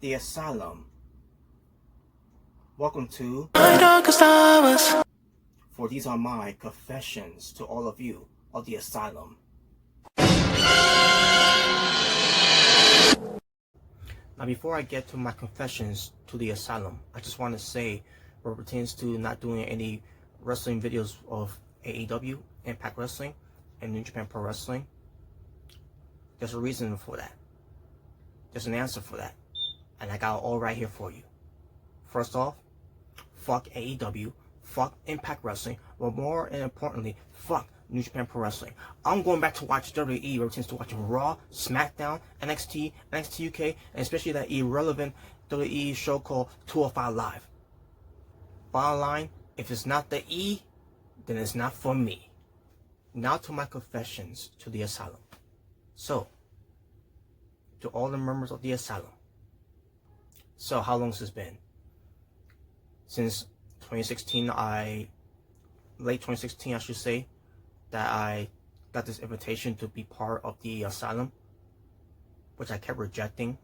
The Asylum. Welcome to For these are my confessions to all of you of the Asylum. Now before I get to my confessions to the Asylum, I just want to say what pertains to not doing any wrestling videos of AEW, Impact Wrestling, and New Japan Pro Wrestling. There's a reason for that. There's an answer for that. And I got it all right here for you. First off, fuck AEW, fuck Impact Wrestling, but more importantly, fuck New Japan Pro Wrestling. I'm going back to watch WWE, where it tends to watching Raw, SmackDown, NXT, NXT UK, and especially that irrelevant WWE show called 205 Live. Bottom line, if it's not the E, then it's not for me. Now to my confessions to the Asylum. So, to all the members of the Asylum. So, how long has this been? Since 2016, late 2016 I should say, that I got this invitation to be part of the Asylum, which I kept rejecting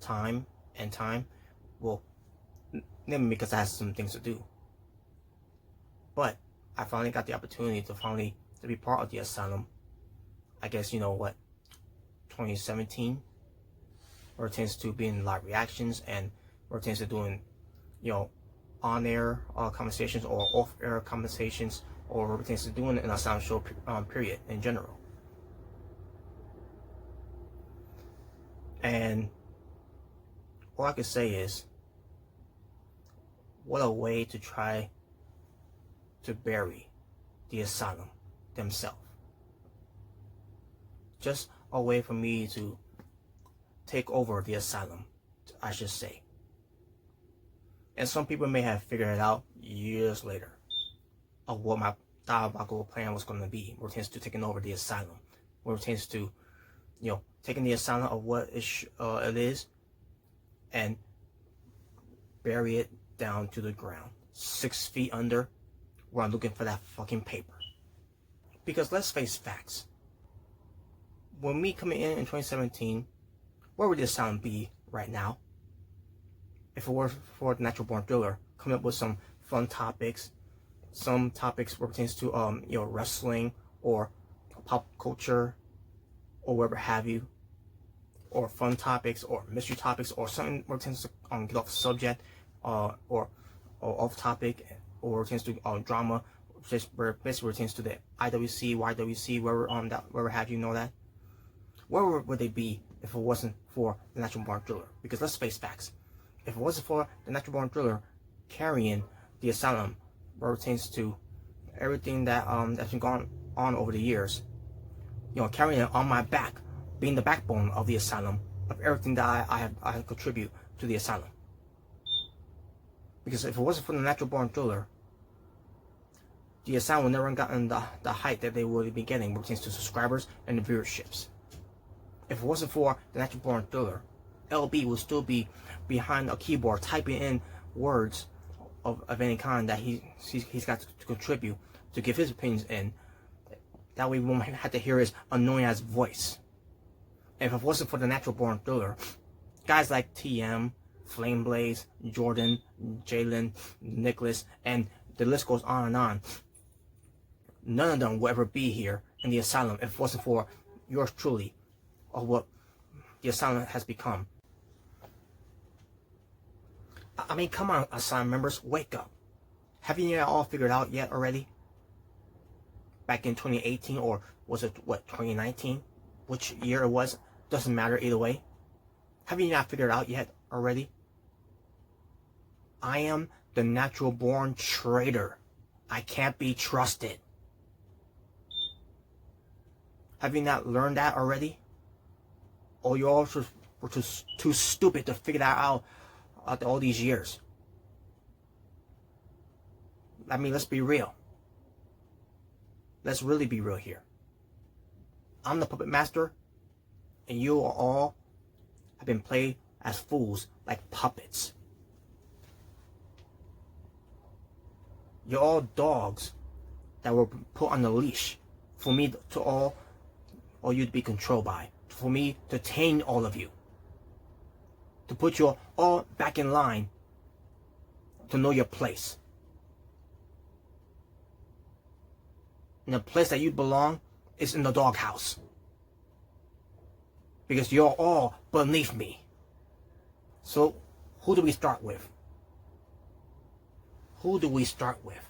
time and time. Well, mainly because I had some things to do. But I finally got the opportunity to be part of the Asylum. I guess, 2017, where it tends to being live reactions and where it tends to doing, on-air conversations or off-air conversations, or where it tends to doing an Asylum show period in general. And all I can say is, what a way to try to bury the Asylum themselves. Just a way for me to take over the Asylum, I should say. And some people may have figured it out years later of what my diabolical plan was going to be, where it tends to taking over the Asylum, where it tends to, taking the Asylum of what it is and bury it down to the ground, 6 feet under, where I'm looking for that fucking paper. Because let's face facts. When me coming in 2017, where would the Asylum be right now? If it were for the Natural Born Thriller, coming up with some fun topics, some topics where it pertains to wrestling or pop culture or whatever have you, or fun topics or mystery topics or something where it tends to get off subject or off topic, or it tends to drama, just where basically it tends to the IWC, YWC, wherever have you that. Where would they be if it wasn't for the Natural Born Thriller? Because let's face facts. If it wasn't for the Natural Born Thriller carrying the Asylum, where it pertains to everything that that's been gone on over the years, carrying it on my back, being the backbone of the Asylum, of everything that I contribute to the Asylum. Because if it wasn't for the Natural Born Thriller, the Asylum would never have gotten the height that they would be getting when it pertains to subscribers and the viewerships. If it wasn't for the Natural Born Thriller, LB would still be behind a keyboard typing in words of any kind that he's got to contribute, to give his opinions in. That way we won't have to hear his annoying ass voice. And if it wasn't for the Natural Born Thriller, guys like TM, Flameblaze, Jordan, Jalen, Nicholas, and the list goes on and on, none of them will ever be here in the Asylum if it wasn't for yours truly, of what the Asylum has become. I mean, come on, Asylum members, wake up. Haven't you all figured out yet already? Back in 2018, or was it, 2019? Which year it was, doesn't matter either way. Have you not figured out yet already? I am the natural born traitor. I can't be trusted. Have you not learned that already? Or you all were too stupid to figure that out after all these years? I mean, let's be real. Let's really be real here. I'm the puppet master, and you all have been played as fools, like puppets. You're all dogs that were put on the leash for me to or you to be controlled by, for me to tame all of you. to put you all back in line to know your place. And the place that you belong is in the doghouse. Because you're all beneath me. So, who do we start with? Who do we start with?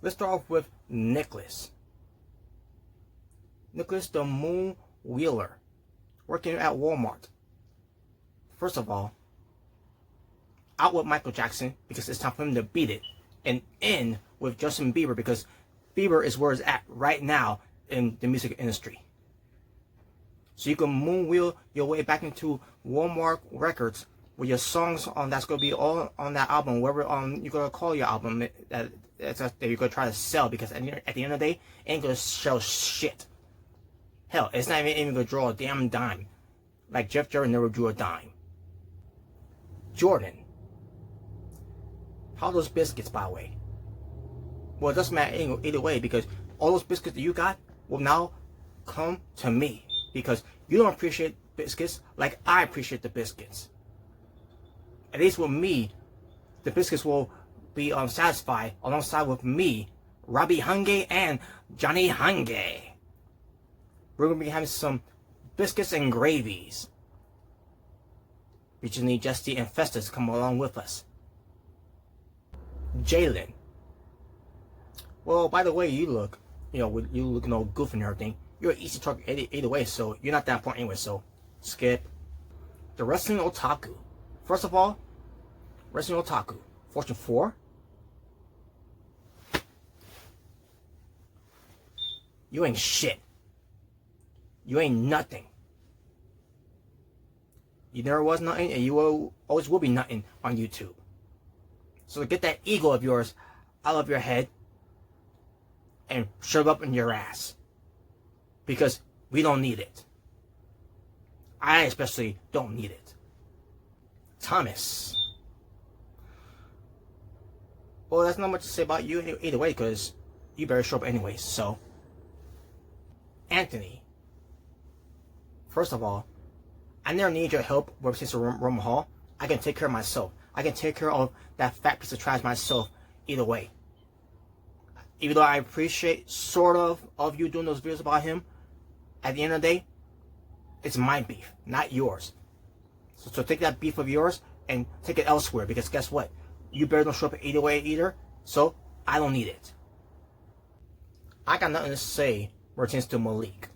Let's start off with Nicholas. Nicholas the Moon Wheeler, working at Walmart. First of all, out with Michael Jackson because it's time for him to beat it, and in with Justin Bieber because Bieber is where it's at right now in the music industry. So you can moonwheel your way back into Walmart Records with your songs on that's gonna be all on that album, whatever you're gonna call your album that you're gonna try to sell, because at the end of the day, it ain't gonna sell shit. Hell, it's not even gonna draw a damn dime. Like Jeff Jarrett never drew a dime. Jordan. How are those biscuits, by the way? Well, it doesn't matter either way, because all those biscuits that you got will now come to me, because you don't appreciate biscuits like I appreciate the biscuits. At least with me, the biscuits will be satisfied alongside with me, Robbie Hungay and Johnny Hungay. We're going to be having some biscuits and gravies. We just need Justy and Festus to come along with us. Jalen. Well, by the way you look, you looking all goofy and everything, you're an easy target either way, so you're not that important anyway, so skip. The Wrestling Otaku. First of all, Wrestling Otaku. Fortune 4. You ain't shit. You ain't nothing. You never was nothing, and you always will be nothing on YouTube. So get that ego of yours out of your head and shove up in your ass. Because we don't need it. I especially don't need it. Thomas. Well, that's not much to say about you either way, because you better show up anyways, so. Anthony. First of all, I never need your help with Sister Roman Hall. I can take care of myself. I can take care of that fat piece of trash myself either way. Even though I appreciate sort of you doing those videos about him, at the end of the day, it's my beef, not yours. So take that beef of yours and take it elsewhere, because guess what? You better don't show up either way either, so I don't need it. I got nothing to say when it comes to Malik.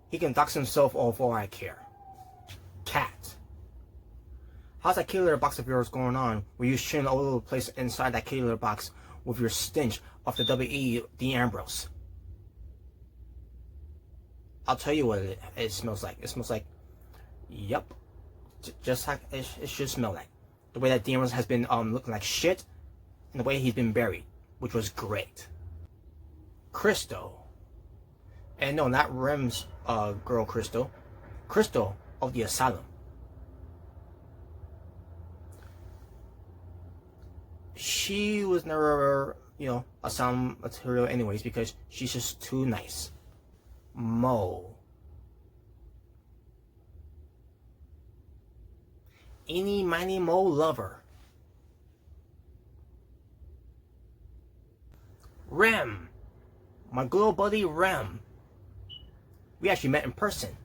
He can dox himself all for all I care. Cat. How's that kitty litter box of yours going on where you shitting all over the place inside that kitty litter box with your stench of the W.E. Dean Ambrose? I'll tell you what it smells like. It smells like, yep, just like it should smell like. The way that Dean Ambrose has been looking like shit, and the way he's been buried, which was great. Crystal. And no, not Rem's girl Crystal. Crystal of the Asylum. She was never, Asylum material anyways, because she's just too nice. Mo. Eeny, miny, mo lover. Rem. My good old buddy Rem. We actually met in person.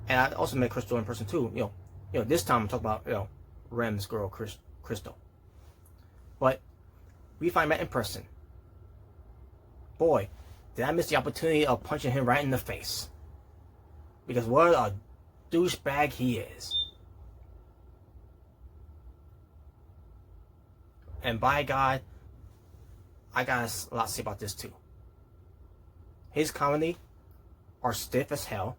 And I also met Crystal in person too. This time I'm talking about, Rem's girl Crystal. But we finally met in person. Boy, did I miss the opportunity of punching him right in the face. Because what a douchebag he is. And by God, I got a lot to say about this too. His comedy are stiff as hell,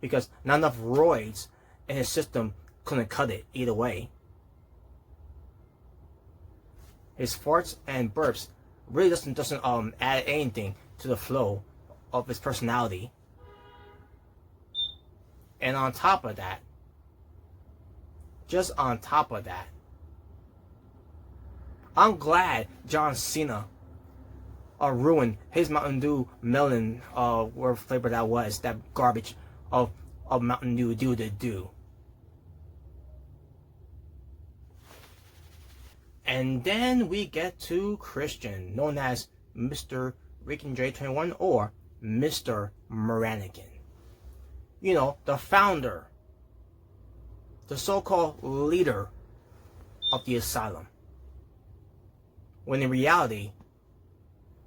because not enough roids in his system couldn't cut it either way. His farts and burps really doesn't add anything to the flow of his personality. And on top of that, just on top of that, I'm glad John Cena ruin his Mountain Dew melon, whatever flavor that was, that garbage of Mountain Dew do. And then we get to Christian, known as Mr. Rican J21 or Mr. Moranigan. You know, the founder, the so-called leader of the asylum. When in reality,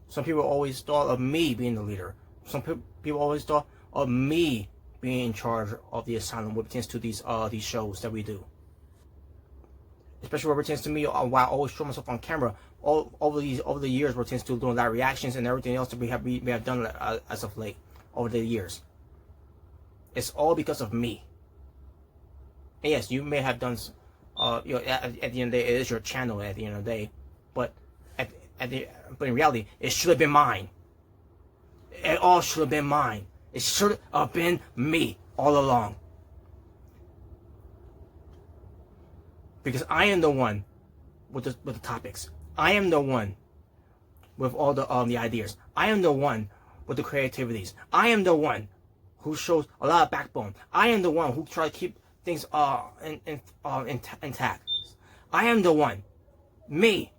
some people always thought of me being the leader. Some people always thought of me being in charge of the asylum when it pertains to these shows that we do. Especially when it pertains to me, while I always show myself on camera, over the years, when it pertains to doing live reactions and everything else that we have done as of late over the years. It's all because of me. And yes, you may have done, you know, at the end of the day, it is your channel at the end of the day, but but in reality, it should have been mine. It all should have been mine. It should have been me all along. Because I am the one with the topics. I am the one with all the ideas. I am the one with the creativities. I am the one who shows a lot of backbone. I am the one who tries to keep things intact. I am the one. Me.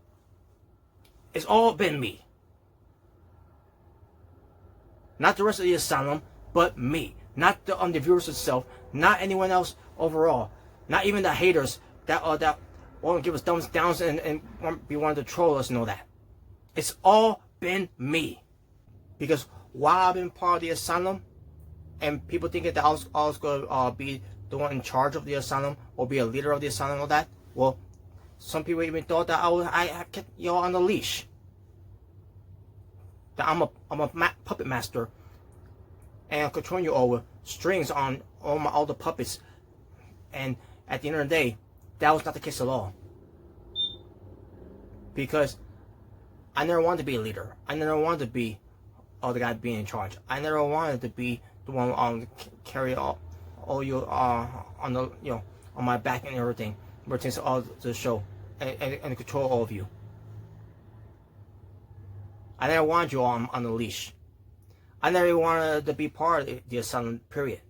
It's all been me. Not the rest of the asylum, but me. Not the viewers itself. Not anyone else overall. Not even the haters that won't give us thumbs downs and be wanting to troll us and all that. It's all been me. Because while I've been part of the asylum, and people thinking that I was going to be the one in charge of the asylum or be a leader of the asylum and all that, well, some people even thought that I kept y'all on the leash. That I'm a puppet master, and I'm controlling you all with strings on all the puppets. And at the end of the day, that was not the case at all. Because I never wanted to be a leader. I never wanted to be the guy being in charge. I never wanted to be the one carry all you on the on my back and everything, pertains to all the show and control all of you. I never wanted you all on the leash. I never wanted to be part of the asylum, period.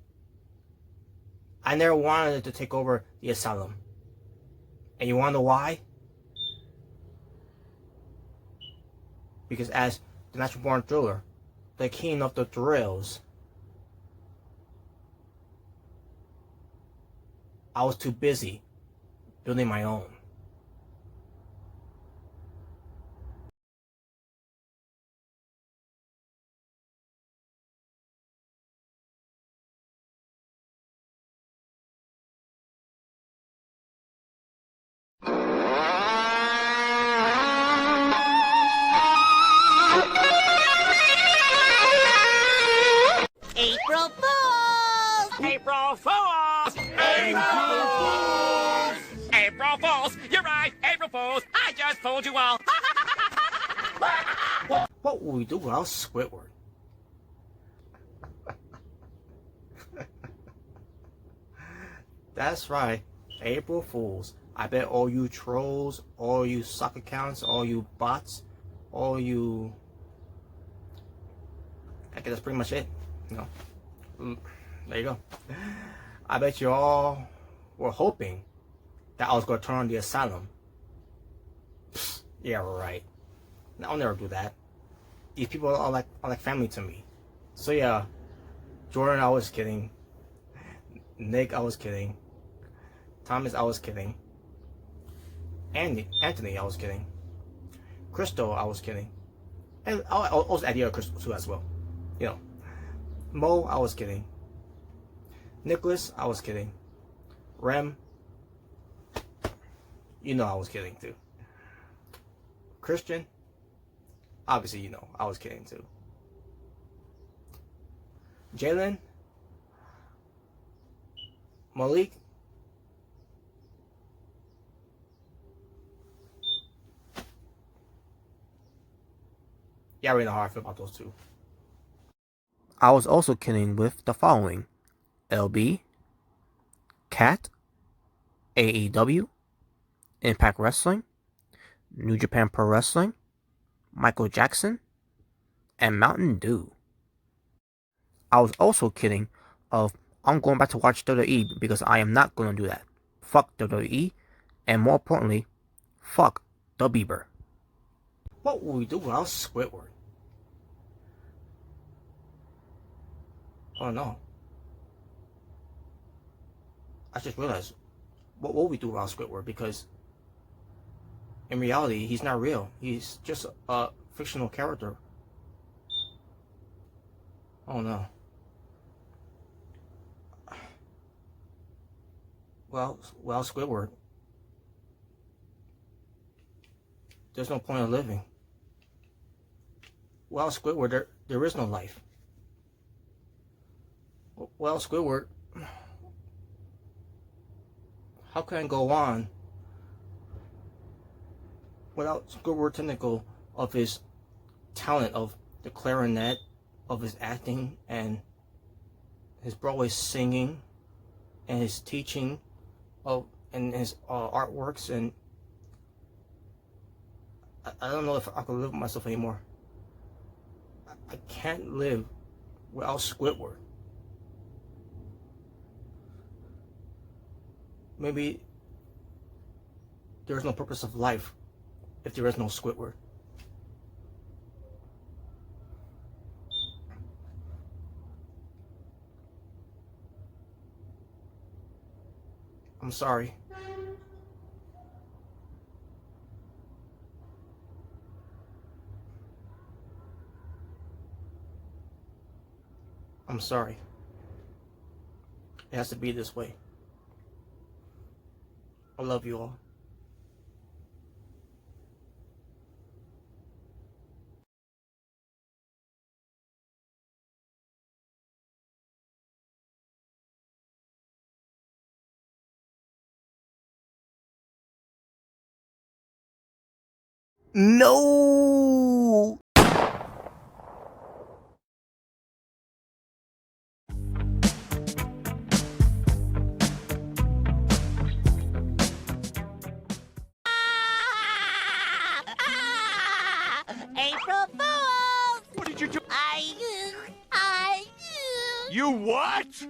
I never wanted to take over the asylum. And you wanna know why? Because as the natural born thriller, the king of the thrills, I was too busy building my own. April Fools! April Fools! April Fools! April Fools! You're right, April Fools! I just fooled you all! What would we do without Squidward? That's right, April Fools. I bet all you trolls, all you sock accounts, all you bots, all you... I guess that's pretty much it. You know, there you go. I bet you all were hoping that I was going to turn on the asylum. Psst, yeah, right. I'll never do that. These people are like family to me. So yeah, Jordan, I was kidding. Nick, I was kidding. Thomas, I was kidding. Anthony, I was kidding. Crystal, I was kidding. And I also add the other Crystal too as well. You know, Mo, I was kidding. Nicholas, I was kidding. Rem, you know I was kidding too. Christian, obviously you know I was kidding too. Jalen, Malik, yeah, I already know how I feel about those two. I was also kidding with the following: LB, Cat, AEW, Impact Wrestling, New Japan Pro Wrestling, Michael Jackson, and Mountain Dew. I was also kidding of I'm going back to watch WWE because I am not going to do that. Fuck WWE, and more importantly, fuck the Bieber. What will we do without Squidward? Oh no. I just realized, what will we do without Squidward? Because in reality, he's not real. He's just a fictional character. Oh no. Well, Squidward, there's no point in living. Well, Squidward, there is no life. Well, Squidward, how can I go on without Squidward Tentacle of his talent of the clarinet, of his acting, and his Broadway singing, and his teaching, and his artworks, and I don't know if I can live with myself anymore. I can't live without Squidward. Maybe there is no purpose of life if there is no Squidward. I'm sorry. I'm sorry. It has to be this way. I love you all. No! April Fools! What did you do? I You what?